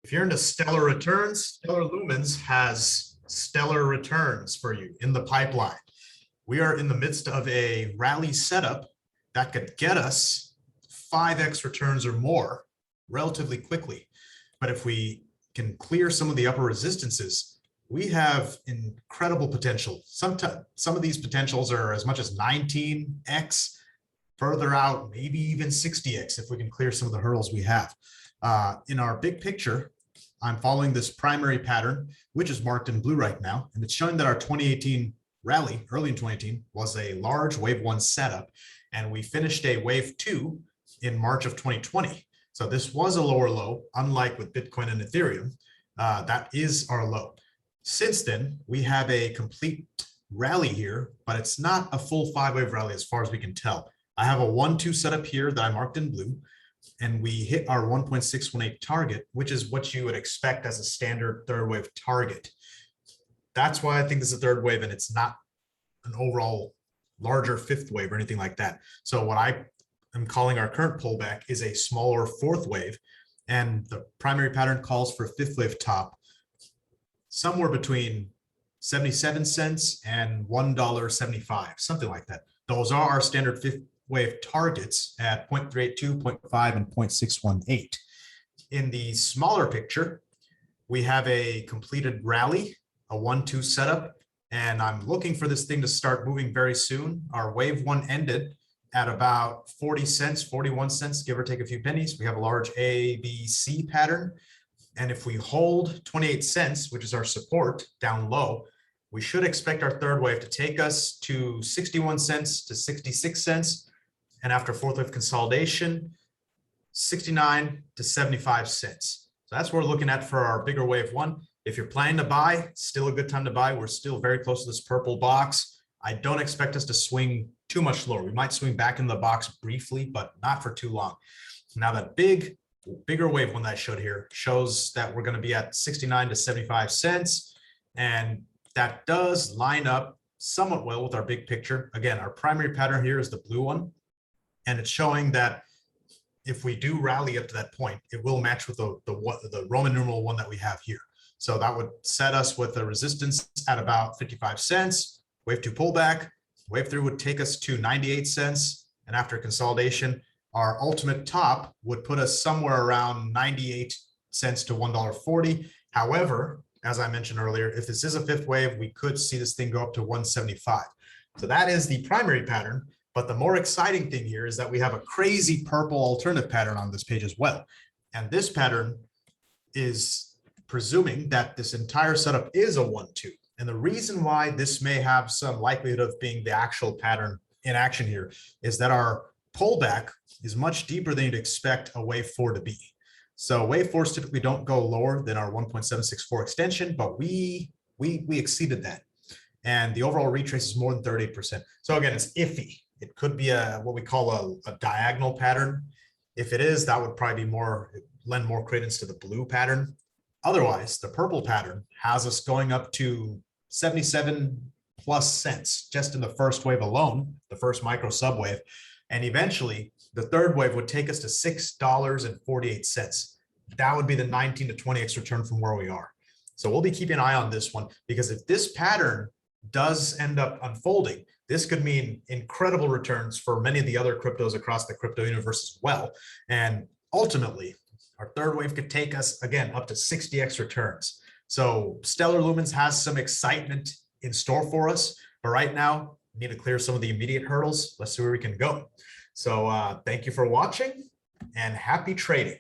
If you're into stellar returns, Stellar Lumens has stellar returns for you in the pipeline. We are in the midst of a rally setup that could get us 5x returns or more relatively quickly. But if we can clear some of the upper resistances, we have incredible potential. Some of these potentials are as much as 19x, further out, maybe even 60x if we can clear some of the hurdles we have. In our big picture, I'm following this primary pattern, which is marked in blue right now, and it's showing that our 2018 rally, early in 2018, was a large wave 1 setup, and we finished a wave 2 in March of 2020. So this was a lower low, unlike with Bitcoin and Ethereum. That is our low. Since then, we have a complete rally here, but it's not a full 5-wave rally as far as we can tell. I have a 1-2 setup here that I marked in blue, and we hit our 1.618 target, which is what you would expect as a standard third wave target. That's why I think this is a third wave and it's not an overall larger fifth wave or anything like that. So what I am calling our current pullback is a smaller fourth wave, and the primary pattern calls for fifth wave top somewhere between 77 cents and $1.75, something like that. Those are our standard fifth wave targets at 0.382, 0.5, and 0.618. In the smaller picture, we have a completed rally, a 1-2 setup, and I'm looking for this thing to start moving very soon. Our wave 1 ended at about 40 cents, 41 cents, give or take a few pennies. We have a large A, B, C pattern. And if we hold 28 cents, which is our support down low, we should expect our third wave to take us to 61 cents to 66 cents. And after fourth wave consolidation, 69 to 75 cents. So that's what we're looking at for our bigger wave 1. If you're planning to buy, still a good time to buy. We're still very close to this purple box. I don't expect us to swing too much lower. We might swing back in the box briefly, but not for too long. Now that bigger wave 1 that I showed here shows that we're going to be at 69 to 75 cents. And that does line up somewhat well with our big picture. Again, our primary pattern here is the blue one. And it's showing that if we do rally up to that point, it will match with the Roman numeral 1 that we have here. So that would set us with a resistance at about 55 cents. Wave 2 pullback. Wave 3 would take us to 98 cents. And after consolidation, our ultimate top would put us somewhere around 98 cents to $1.40. However, as I mentioned earlier, if this is a fifth wave, we could see this thing go up to 175. So that is the primary pattern. But the more exciting thing here is that we have a crazy purple alternative pattern on this page as well. And this pattern is presuming that this entire setup is a 1-2. And the reason why this may have some likelihood of being the actual pattern in action here is that our pullback is much deeper than you'd expect a wave 4 to be. So wave 4s typically don't go lower than our 1.764 extension, but we exceeded that. And the overall retrace is more than 38%. So again, it's iffy. It could be what we call a diagonal pattern. If it is, that would probably be lend more credence to the blue pattern. Otherwise, the purple pattern has us going up to 77 plus cents just in the first wave alone, the first micro subwave. And eventually, the third wave would take us to $6.48. That would be the 19 to 20x return from where we are. So we'll be keeping an eye on this one, because if this pattern does end up unfolding, this could mean incredible returns for many of the other cryptos across the crypto universe as well. And ultimately, our third wave could take us, again, up to 60x returns. So Stellar Lumens has some excitement in store for us. But right now, we need to clear some of the immediate hurdles. Let's see where we can go. So thank you for watching and happy trading.